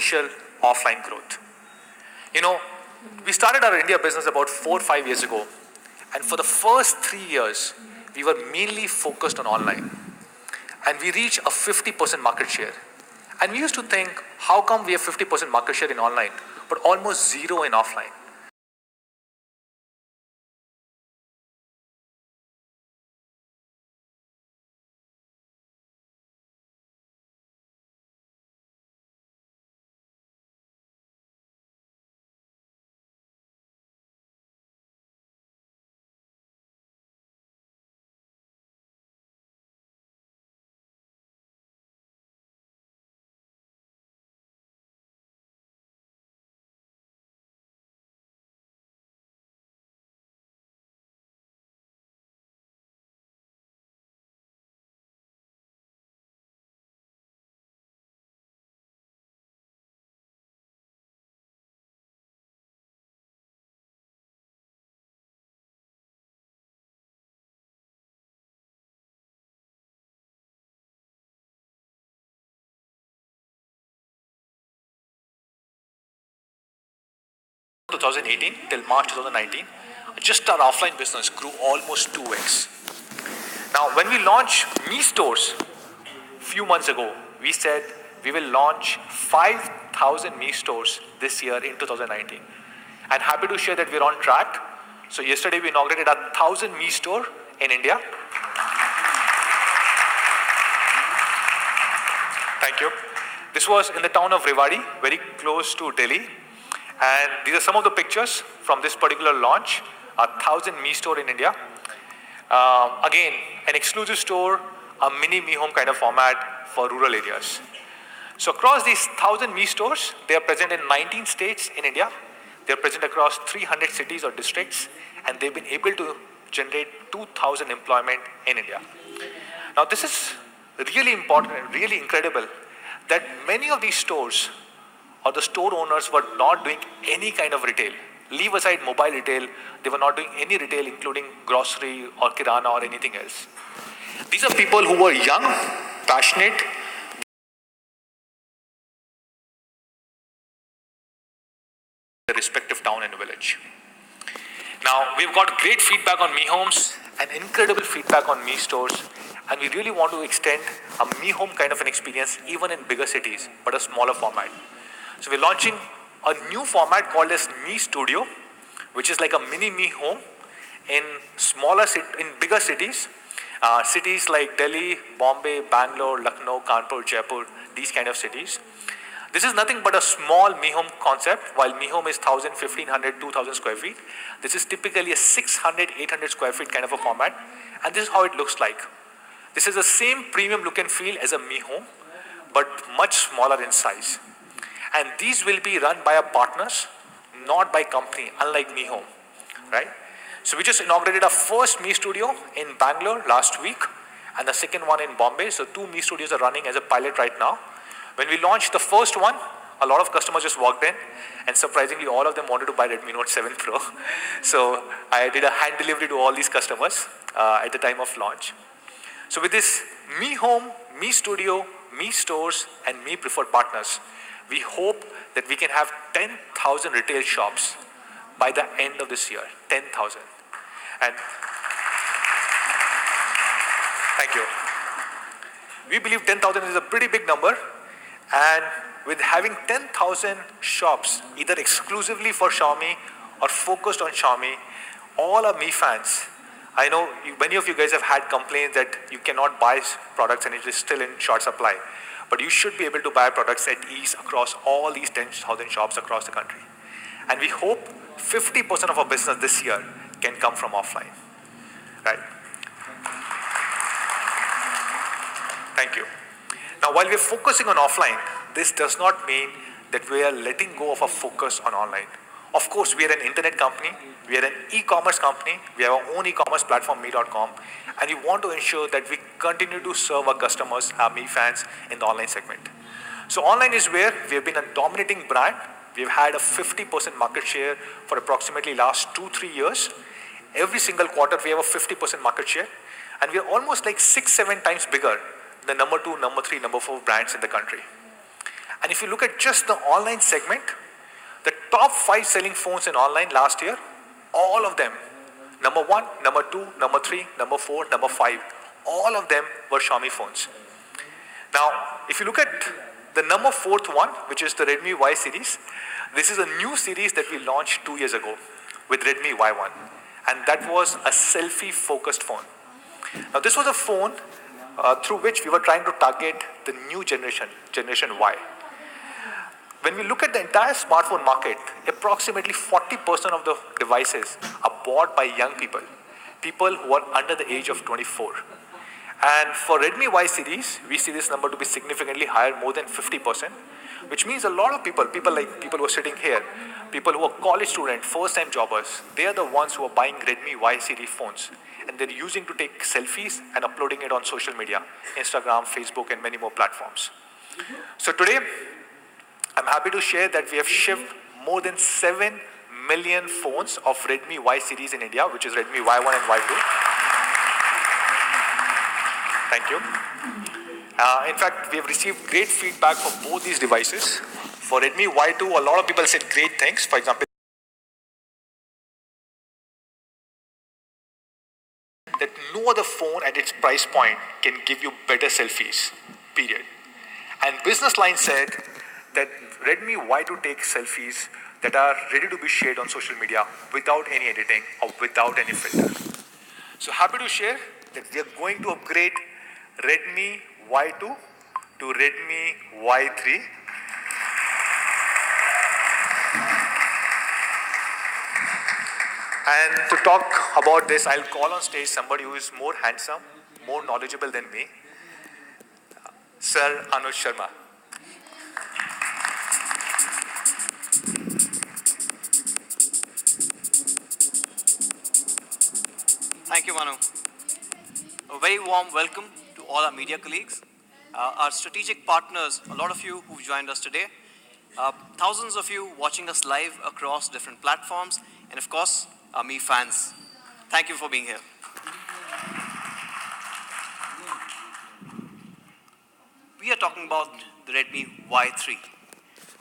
exponential offline growth. You know, we started our India business about 4 or 5 years ago, and for the first 3 years, we were mainly focused on online. And we reached a 50% market share. And we used to think, how come we have 50% market share in online, but almost zero in offline? In 2018 till March 2019, just our offline business grew almost 2x. Now, when we launched Mi stores few months ago, we said we will launch 5,000 Mi stores this year in 2019. And happy to share that we're on track. So yesterday we inaugurated our 1,000 Mi store in India. Thank you. This was in the town of Rewari, very close to Delhi. And these are some of the pictures from this particular launch, our 1,000 Mi store in India. Again, an exclusive store, a mini Mi Home kind of format for rural areas. So across these 1,000 Mi stores, they are present in 19 states in India. They are present across 300 cities or districts, and they've been able to generate 2,000 employment in India. Now this is really important and really incredible that many of these stores or the store owners were not doing any kind of retail. Leave aside mobile retail, they were not doing any retail including grocery or kirana or anything else. These are people who were young, passionate, the respective town and village. Now, we've got great feedback on Mi Homes and incredible feedback on Mi stores, and we really want to extend a Mi Home kind of an experience even in bigger cities, but a smaller format. So we're launching a new format called as Mi Studio, which is like a mini Mi Home in bigger cities. Cities like Delhi, Bombay, Bangalore, Lucknow, Kanpur, Jaipur, these kind of cities. This is nothing but a small Mi Home concept. While Mi Home is 1,000, 1,500, 2,000 square feet, this is typically a 600, 800 square feet kind of a format, and this is how it looks like. This is the same premium look and feel as a Mi Home, but much smaller in size. And these will be run by our partners, not by company, unlike Mi Home, right? So we just inaugurated our first Mi Studio in Bangalore last week, and the second one in Bombay. So 2 Mi Studios are running as a pilot right now. When we launched the first one, a lot of customers just walked in, and surprisingly, all of them wanted to buy Redmi Note 7 Pro. So I did a hand delivery to all these customers at the time of launch. So with this Mi Home, Mi Studio, Mi Stores, and Mi Preferred Partners, we hope that we can have 10,000 retail shops by the end of this year. 10,000. And thank you. We believe 10,000 is a pretty big number, and with having 10,000 shops, either exclusively for Xiaomi or focused on Xiaomi, all our Mi fans, I know many of you guys have had complaints that you cannot buy products and it is still in short supply. But you should be able to buy products at ease across all these 10,000 shops across the country. And we hope 50% of our business this year can come from offline, right? Thank you. Now, while we're focusing on offline, this does not mean that we are letting go of our focus on online. Of course, we are an internet company, we are an e-commerce company, we have our own e-commerce platform, Mi.com, and we want to ensure that we continue to serve our customers, our Mi fans in the online segment. So online is where we have been a dominating brand. We've had a 50% market share for approximately last 2-3 years. Every single quarter we have a 50% market share, and we are almost like 6-7 times bigger than number 2, number 3, number 4 brands in the country. And if you look at just the online segment, the top 5 selling phones in online last year, all of them, number 1, number 2, number 3, number 4, number 5, all of them were Xiaomi phones. Now, if you look at the number 4th one, which is the Redmi Y series, this is a new series that we launched 2 years ago with Redmi Y1. And that was a selfie-focused phone. Now, this was a phone through which we were trying to target the new generation, Generation Y. When we look at the entire smartphone market, approximately 40% of the devices are bought by young people, people who are under the age of 24. And for Redmi Y series, we see this number to be significantly higher, more than 50%, which means a lot of people like people who are sitting here, people who are college students, first-time jobbers, they are the ones who are buying Redmi Y series phones. And they're using to take selfies and uploading it on social media, Instagram, Facebook, and many more platforms. So today, I'm happy to share that we have shipped more than 7 million phones of Redmi Y series in India, which is Redmi Y1 and Y2. Thank you. In fact, we have received great feedback for both these devices. For Redmi Y2, a lot of people said great things. For example, that no other phone at its price point can give you better selfies, period. And Business Line said that Redmi Y2 takes selfies that are ready to be shared on social media without any editing or without any filter. So happy to share that we are going to upgrade Redmi Y2 to Redmi Y3. And to talk about this, I'll call on stage somebody who is more handsome, more knowledgeable than me, Sir Anuj Sharma. Thank you, Manu. A very warm welcome to all our media colleagues, our strategic partners, a lot of you who've joined us today, thousands of you watching us live across different platforms, and of course, our Mi fans. Thank you for being here. We are talking about the Redmi Y3.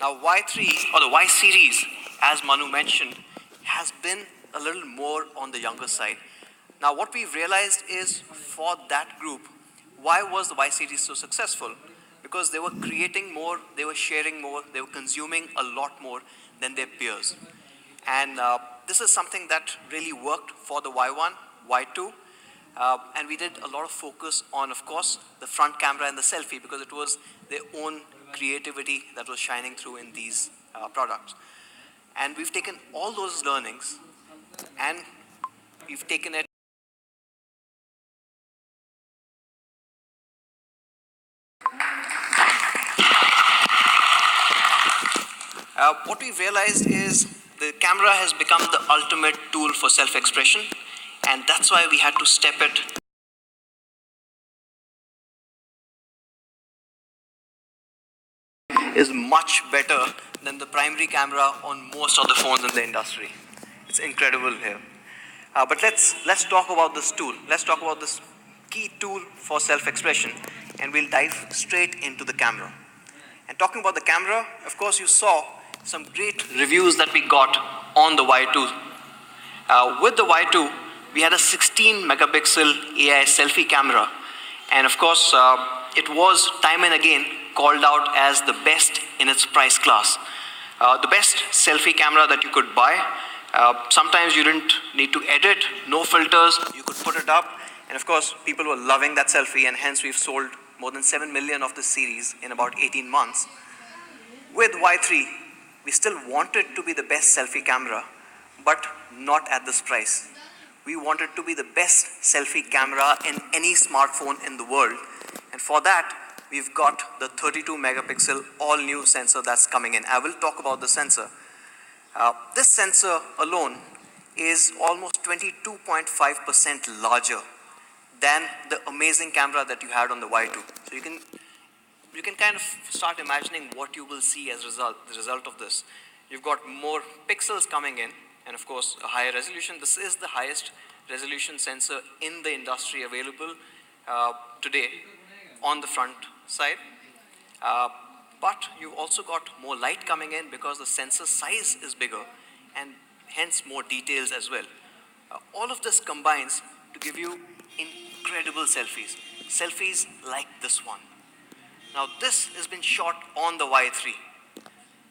Now, Y3, or the Y series, as Manu mentioned, has been a little more on the younger side. Now, what we've realized is for that group, why was the Y series so successful? Because they were creating more, they were sharing more, they were consuming a lot more than their peers. And this is something that really worked for the Y1, Y2. And we did a lot of focus on, of course, the front camera and the selfie, because it was their own creativity that was shining through in these products. And we've taken all those learnings and we've taken it. What we've realized is the camera has become the ultimate tool for self-expression, and that's why we had to step it is much better than the primary camera on most of the phones in the industry. It's incredible here. But let's talk about this tool. Let's talk about this key tool for self-expression, and we'll dive straight into the camera. And talking about the camera, of course, you saw some great reviews that we got on the Y2. With the Y2, we had a 16 megapixel AI selfie camera. And of course, it was time and again called out as the best in its price class. The best selfie camera that you could buy. Sometimes you didn't need to edit, no filters, you could put it up. And of course, people were loving that selfie, and hence we've sold more than 7 million of this series in about 18 months. With Y3, we still wanted to be the best selfie camera, but not at this price. We wanted to be the best selfie camera in any smartphone in the world. And for that, we've got the 32 megapixel all-new sensor that's coming in. I will talk about the sensor. This sensor alone is almost 22.5% larger than the amazing camera that you had on the Y2. So you can kind of start imagining what you will see as the result of this. You've got more pixels coming in, and of course, a higher resolution. This is the highest resolution sensor in the industry available today on the front side. but you've also got more light coming in because the sensor size is bigger and hence more details as well. All of this combines to give you incredible selfies. Selfies like this one. Now this has been shot on the Y3.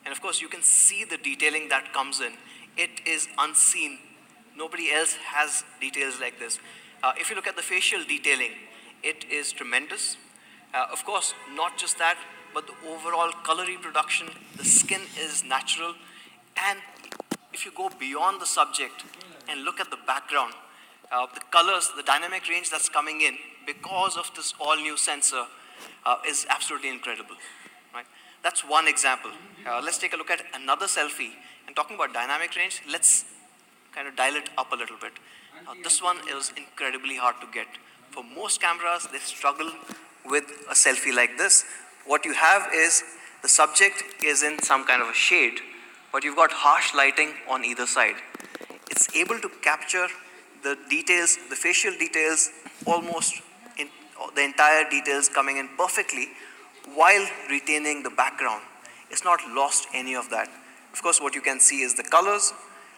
And of course you can see the detailing that comes in. It is unseen. Nobody else has details like this. If you look at the facial detailing, it is tremendous. Of course, not just that, but the overall color reproduction, the skin is natural. And if you go beyond the subject and look at the background, the colors, the dynamic range that's coming in because of this all-new sensor is absolutely incredible. Right? That's one example. Let's take a look at another selfie. And talking about dynamic range, let's kind of dial it up a little bit. This one is incredibly hard to get. For most cameras, they struggle with a selfie like this. What you have is the subject is in some kind of a shade, but you've got harsh lighting on either side. It's able to capture the details, the facial details, almost in the entire details coming in perfectly while retaining the background. It's not lost any of that. Of course, what you can see is the colors,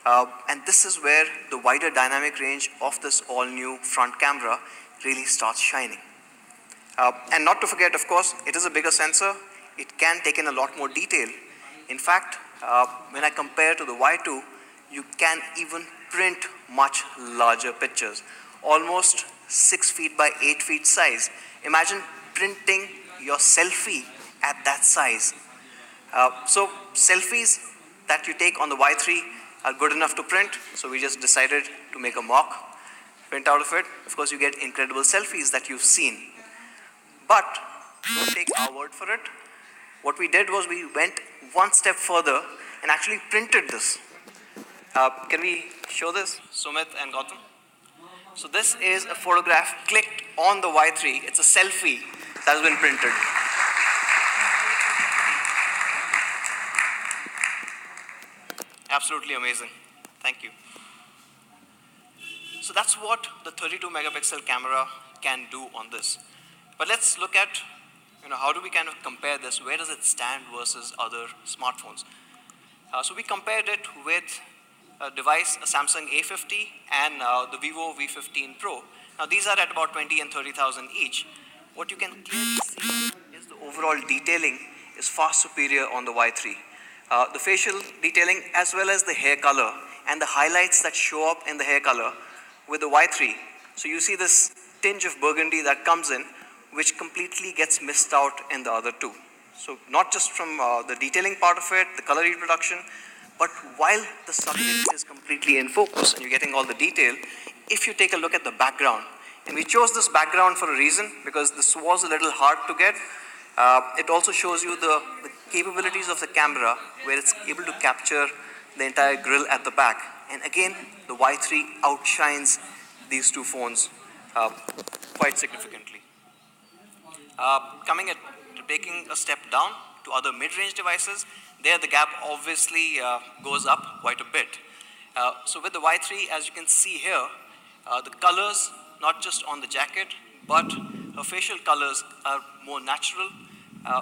and this is where the wider dynamic range of this all-new front camera really starts shining. And not to forget, of course, it is a bigger sensor. It can take in a lot more detail. In fact, when I compare to the Y2, you can even print much larger pictures, almost 6 feet by 8 feet size. Imagine printing your selfie at that size. So selfies that you take on the Y3 are good enough to print, so we just decided to make a mock print out of it. Of course, you get incredible selfies that you've seen. But don't take our word for it. What we did was we went one step further and actually printed this. Can we show this, Sumit and Gautam? So this is a photograph clicked on the Y3. It's a selfie that has been printed. Absolutely amazing. Thank you. So that's what the 32 megapixel camera can do on this. But let's look at, how do we kind of compare this? Where does it stand versus other smartphones? So we compared it with a device, a Samsung A50 and the Vivo V15 Pro. Now these are at about 20 and 30,000 each. What you can clearly see is the overall detailing is far superior on the Y3. The facial detailing as well as the hair color and the highlights that show up in the hair color with the Y3. So you see this tinge of burgundy that comes in, which completely gets missed out in the other two. So not just from the detailing part of it, the color reproduction, but while the subject is completely in focus and you're getting all the detail, if you take a look at the background, and we chose this background for a reason because this was a little hard to get. It also shows you the capabilities of the camera where it's able to capture the entire grille at the back. And again, the Y3 outshines these two phones quite significantly. Taking a step down to other mid-range devices, there the gap obviously goes up quite a bit. So with the Y3, as you can see here, the colors, not just on the jacket, but her facial colors are more natural.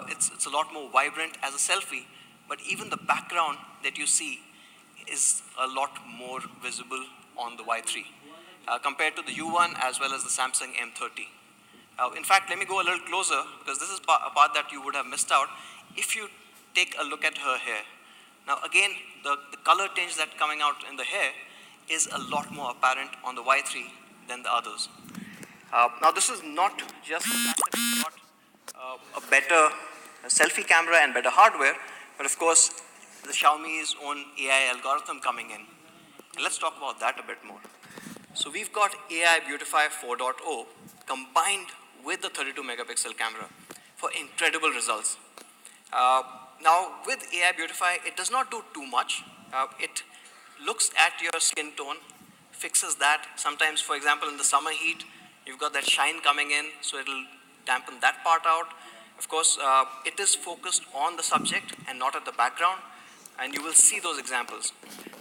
It's a lot more vibrant as a selfie, but even the background that you see is a lot more visible on the Y3 compared to the U1 as well as the Samsung M30. In fact, let me go a little closer because this is a part that you would have missed out. If you take a look at her hair, now again, the color tinge that's coming out in the hair is a lot more apparent on the Y3 than the others. Now this is not just the fact that it's got a better selfie camera and better hardware, but of course the Xiaomi's own AI algorithm coming in. And let's talk about that a bit more. So we've got AI Beautify 4.0 combined with the 32 megapixel camera for incredible results. Now with AI Beautify, it does not do too much. It looks at your skin tone, fixes that. Sometimes, for example, in the summer heat, you've got that shine coming in, so it'll dampen that part out. Of course, it is focused on the subject and not at the background, and you will see those examples.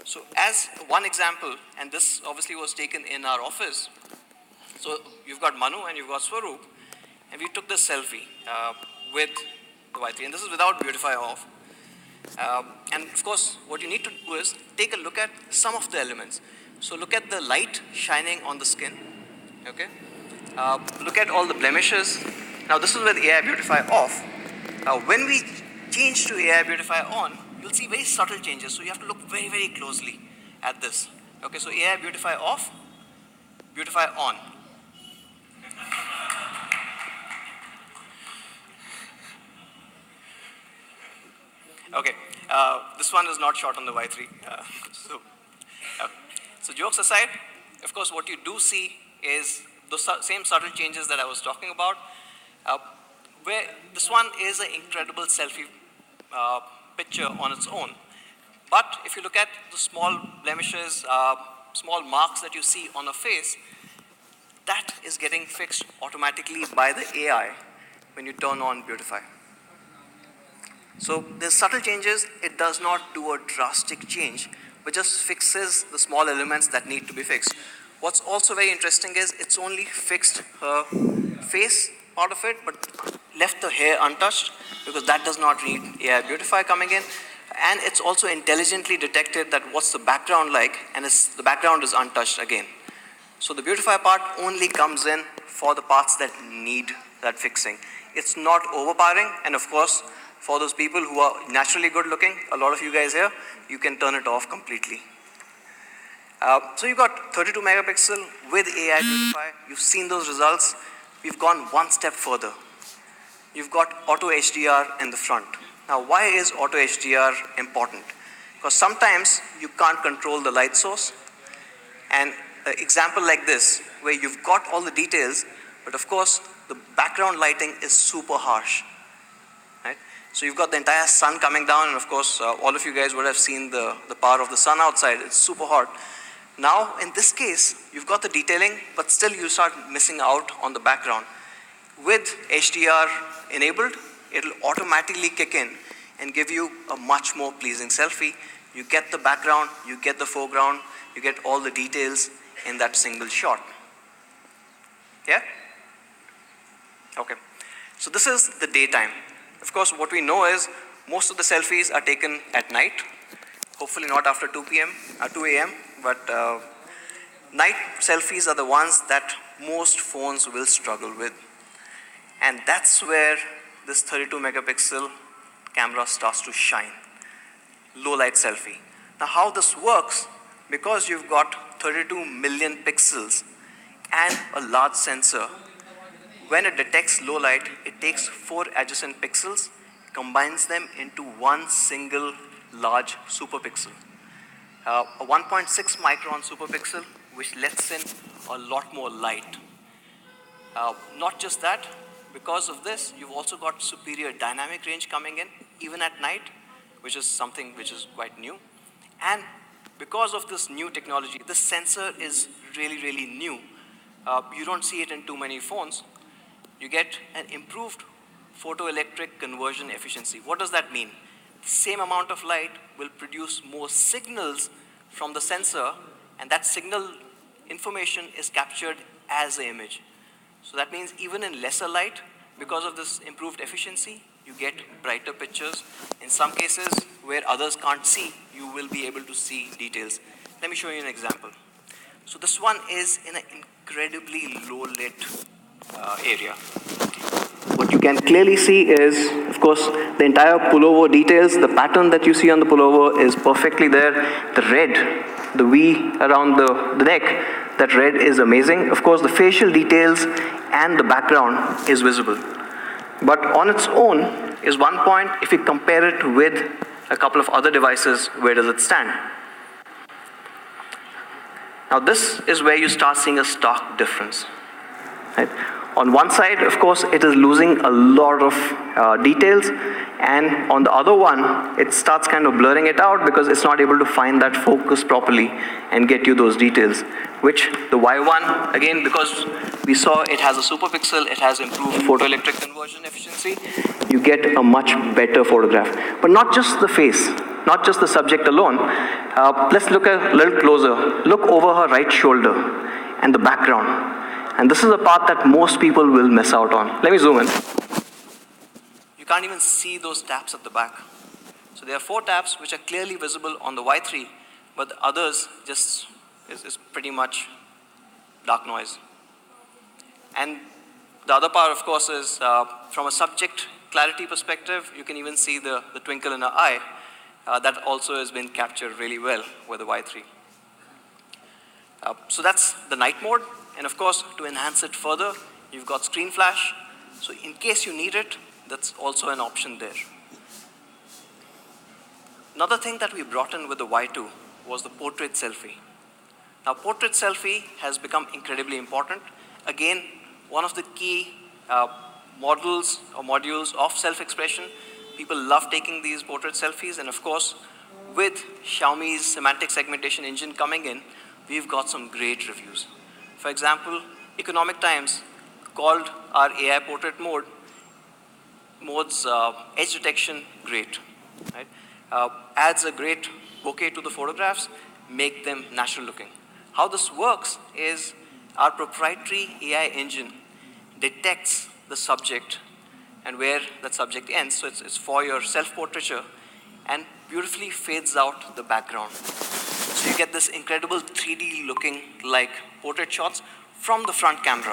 So as one example, and this obviously was taken in our office, so you've got Manu and you've got Swaroop, and we took this selfie with the Y3, and this is without beautify off. And of course, what you need to do is take a look at some of the elements. So look at the light shining on the skin, okay? Look at all the blemishes. Now this is with AI Beautify off. Now when we change to AI Beautify on, you'll see very subtle changes. So you have to look very, very closely at this. Okay, so AI Beautify off, Beautify on. Okay, this one is not shot on the Y3. So jokes aside, of course, what you do see is the same subtle changes that I was talking about. Where this one is an incredible selfie picture on its own. But if you look at the small blemishes, small marks that you see on a face, that is getting fixed automatically by the AI when you turn on Beautify. So there's subtle changes. It does not do a drastic change, but just fixes the small elements that need to be fixed. What's also very interesting is it's only fixed her face part of it, but left the hair untouched because that does not need AI Beautify coming in. And it's also intelligently detected that what's the background like, and the background is untouched again. So the Beautify part only comes in for the parts that need that fixing. It's not overpowering, and of course, for those people who are naturally good looking, a lot of you guys here, you can turn it off completely. So you've got 32 megapixel with AI Beautify. You've seen those results. We've gone one step further. You've got auto HDR in the front. Now, why is auto HDR important? Because sometimes you can't control the light source. And an example like this, where you've got all the details, but of course, the background lighting is super harsh. Right? So you've got the entire sun coming down, and of course, all of you guys would have seen the power of the sun outside. It's super hot. Now, in this case, you've got the detailing, but still you start missing out on the background. With HDR enabled, it'll automatically kick in and give you a much more pleasing selfie. You get the background, you get the foreground, you get all the details in that single shot. Yeah? Okay. So this is the daytime. Of course, what we know is most of the selfies are taken at night. Hopefully not after 2 a.m., but night selfies are the ones that most phones will struggle with. And that's where this 32 megapixel camera starts to shine. Low light selfie. Now how this works, because you've got 32 million pixels and a large sensor, when it detects low light, it takes 4 adjacent pixels, combines them into one single large superpixel. A 1.6 micron superpixel, which lets in a lot more light. Not just that, because of this, you've also got superior dynamic range coming in, even at night, which is something which is quite new. And because of this new technology, this sensor is really, really new. You don't see it in too many phones. You get an improved photoelectric conversion efficiency. What does that mean? The same amount of light will produce more signals from the sensor, and that signal information is captured as an image. So that means even in lesser light, because of this improved efficiency, you get brighter pictures. In some cases where others can't see, you will be able to see details. Let me show you an example. So this one is in an incredibly low lit area. What you can clearly see is, of course, the entire pullover details. The pattern that you see on the pullover is perfectly there. The red, the V around the neck, that red is amazing. Of course, the facial details and the background is visible. But on its own is one point. If you compare it with a couple of other devices, where does it stand? Now this is where you start seeing a stark difference. Right? On one side, of course, it is losing a lot of details, and on the other one, it starts kind of blurring it out because it's not able to find that focus properly and get you those details. Which the Y1, again, because we saw it has a superpixel, it has improved photoelectric conversion efficiency, you get a much better photograph. But not just the face, not just the subject alone. Let's look a little closer. Look over her right shoulder and the background. And this is the part that most people will miss out on. Let me zoom in. You can't even see those taps at the back. So there are 4 taps which are clearly visible on the Y3, but the others just is pretty much dark noise. And the other part, of course, is from a subject clarity perspective, you can even see the twinkle in her eye. That also has been captured really well with the Y3. So that's the night mode. And of course, to enhance it further, you've got screen flash. So in case you need it, that's also an option there. Another thing that we brought in with the Y2 was the portrait selfie. Now, portrait selfie has become incredibly important. Again, one of the key models or modules of self-expression. People love taking these portrait selfies, and of course, with Xiaomi's semantic segmentation engine coming in, we've got some great reviews. For example, Economic Times called our AI portrait mode's edge detection great. Right? Adds a great bokeh to the photographs, make them natural looking. How this works is our proprietary AI engine detects the subject and where that subject ends. So it's for your self-portraiture and beautifully fades out the background. So you get this incredible 3D looking like portrait shots from the front camera.